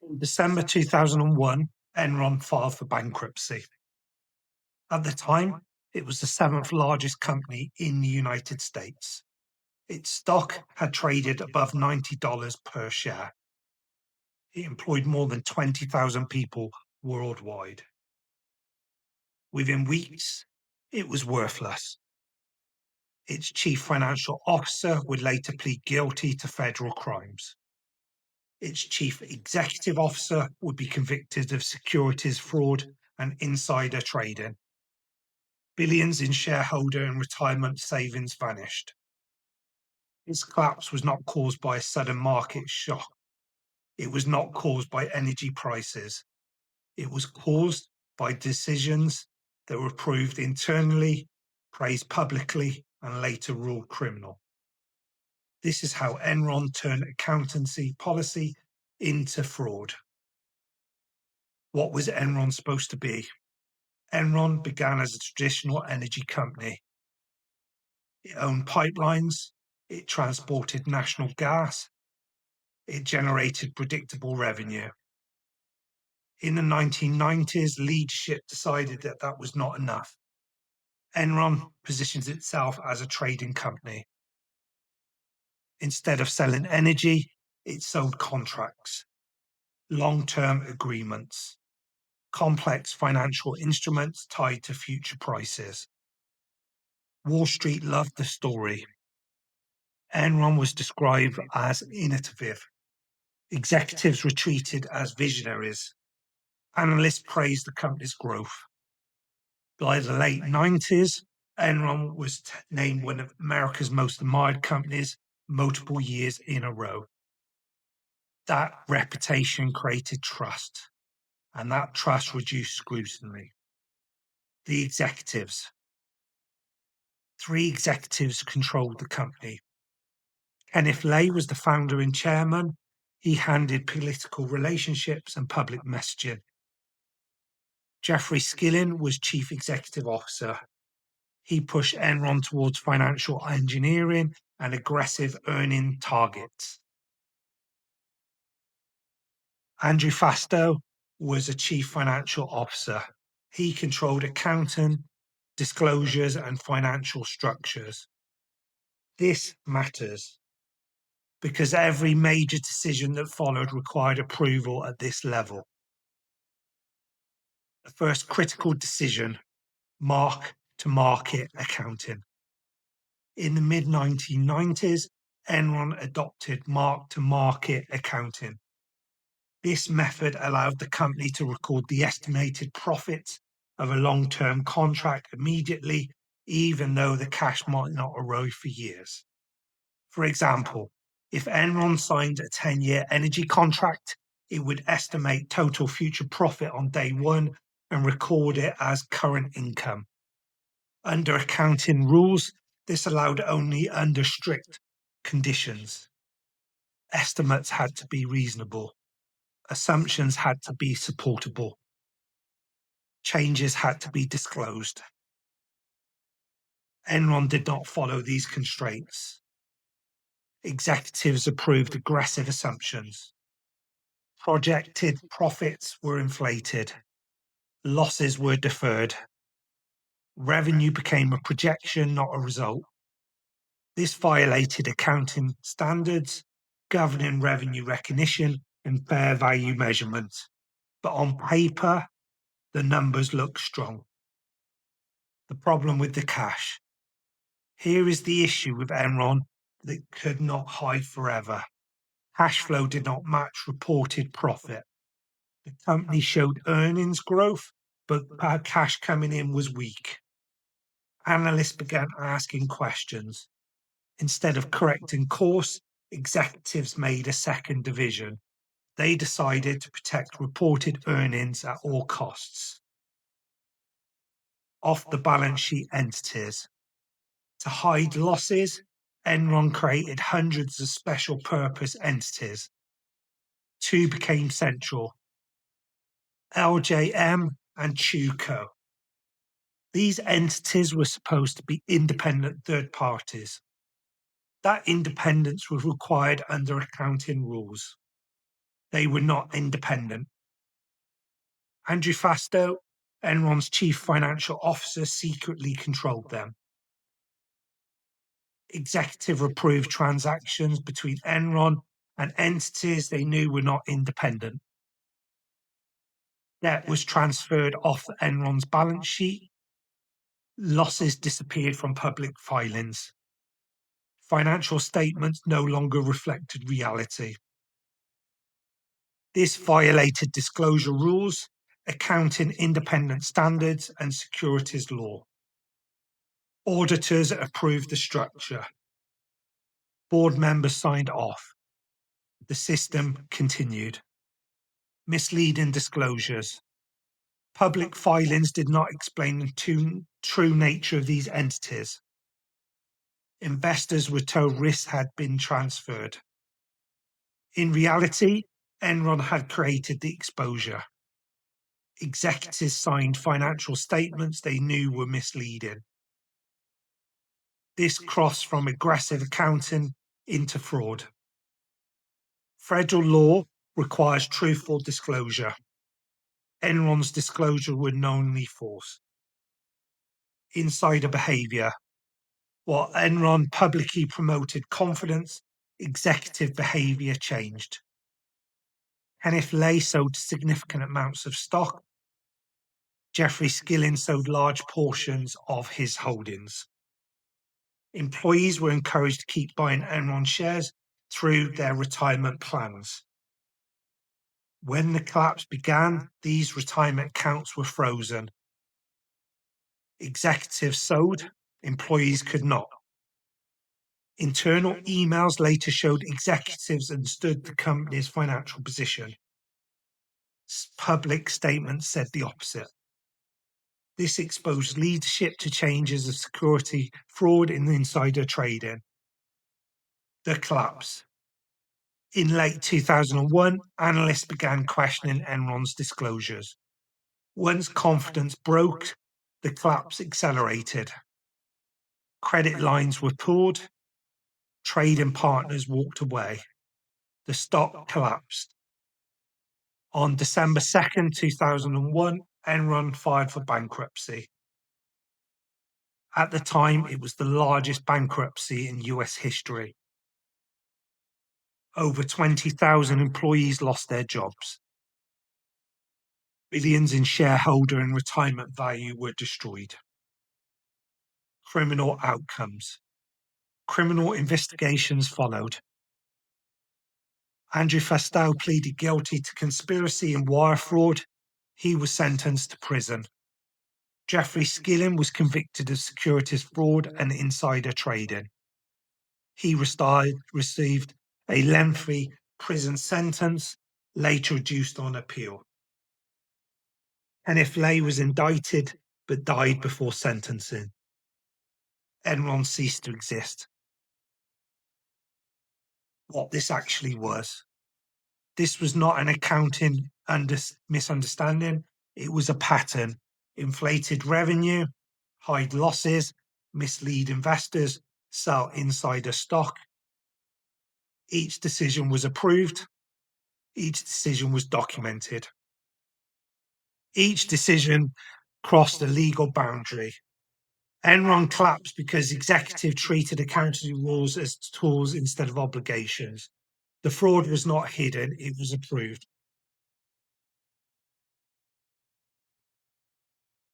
In December 2001, Enron filed for bankruptcy. At the time, it was the seventh largest company in the United States. Its stock had traded above $90 per share. It employed more than 20,000 people worldwide. Within weeks, it was worthless. Its chief financial officer would later plead guilty to federal crimes. Its chief executive officer would be convicted of securities fraud and insider trading. Billions in shareholder and retirement savings vanished. This collapse was not caused by a sudden market shock. It was not caused by energy prices. It was caused by decisions that were proved internally, praised publicly, and later ruled criminal. This is how Enron turned accountancy policy into fraud. What was Enron supposed to be? Enron began as a traditional energy company. It owned pipelines, it transported national gas, it generated predictable revenue. In the 1990s, leadership decided that that was not enough. Enron positions itself as a trading company. Instead of selling energy, it sold contracts, long-term agreements, complex financial instruments tied to future prices. Wall Street loved the story. Enron was described as innovative. Executives were treated as visionaries. Analysts praised the company's growth. By the late 90s, Enron was named one of America's most admired companies multiple years in a row. That reputation created trust, and that trust reduced scrutiny. The executives. 3 executives controlled the company. Kenneth Lay was the founder and chairman. He handled political relationships and public messaging. Jeffrey Skilling was chief executive officer. He pushed Enron towards financial engineering and aggressive earning targets. Andrew Fastow was a chief financial officer. He controlled accounting, disclosures, and financial structures. This matters because every major decision that followed required approval at this level. The first critical decision, mark-to-market accounting. In the mid-1990s, Enron adopted mark-to-market accounting. This method allowed the company to record the estimated profits of a long-term contract immediately, even though the cash might not arrive for years. For example, if Enron signed a 10-year energy contract, it would estimate total future profit on day one and record it as current income. Under accounting rules, this allowed only under strict conditions. Estimates had to be reasonable. Assumptions had to be supportable. Changes had to be disclosed. Enron did not follow these constraints. Executives approved aggressive assumptions. Projected profits were inflated. Losses were deferred. Revenue became a projection, not a result. This violated accounting standards governing revenue recognition and fair value measurement. But on paper, the numbers look strong. The problem with the cash. Here is the issue with Enron that could not hide forever. Cash flow did not match reported profit. The company showed earnings growth, but cash coming in was weak. Analysts began asking questions. Instead of correcting course, executives made a second division. They decided to protect reported earnings at all costs. Off the balance sheet entities. To hide losses, Enron created hundreds of special purpose entities. 2 became central, LJM and ChewCo. These entities were supposed to be independent third parties. That independence was required under accounting rules. They were not independent. Andrew Fastow, Enron's chief financial officer, secretly controlled them. Executive approved transactions between Enron and entities they knew were not independent. Debt was transferred off Enron's balance sheet. Losses disappeared from public filings. Financial statements no longer reflected reality. This violated disclosure rules, accounting independent standards, and securities law. Auditors approved the structure. Board members signed off. The system continued. Misleading disclosures. Public filings did not explain the true nature of these entities. Investors were told risks had been transferred. In reality, Enron had created the exposure. Executives signed financial statements they knew were misleading. This crossed from aggressive accounting into fraud. Federal law requires truthful disclosure. Enron's disclosure were knowingly false. Insider behavior. While Enron publicly promoted confidence, executive behavior changed. Kenneth Lay sold significant amounts of stock. Jeffrey Skilling sold large portions of his holdings. Employees were encouraged to keep buying Enron shares through their retirement plans. When the collapse began, these retirement accounts were frozen. Executives sold, employees could not. Internal emails later showed executives understood the company's financial position. Public statements said the opposite. This exposed leadership to changes of security fraud in insider trading. The collapse. In late 2001, analysts began questioning Enron's disclosures. Once confidence broke, the collapse accelerated. Credit lines were pulled. Trading partners walked away. The stock collapsed. On December 2nd, 2001, Enron filed for bankruptcy. At the time, it was the largest bankruptcy in US history. Over 20,000 employees lost their jobs. Billions in shareholder and retirement value were destroyed. Criminal outcomes. Criminal investigations followed. Andrew Fastow pleaded guilty to conspiracy and wire fraud. He was sentenced to prison. Jeffrey Skilling was convicted of securities fraud and insider trading. He received a lengthy prison sentence, later reduced on appeal. Kenneth Lay was indicted but died before sentencing. Enron ceased to exist. What this actually was. This was not an accounting misunderstanding. It was a pattern. Inflated revenue, hide losses, mislead investors, sell insider stock. Each decision was approved. Each decision was documented. Each decision crossed a legal boundary. Enron collapsed because executive treated accounting rules as tools instead of obligations. The fraud was not hidden, it was approved.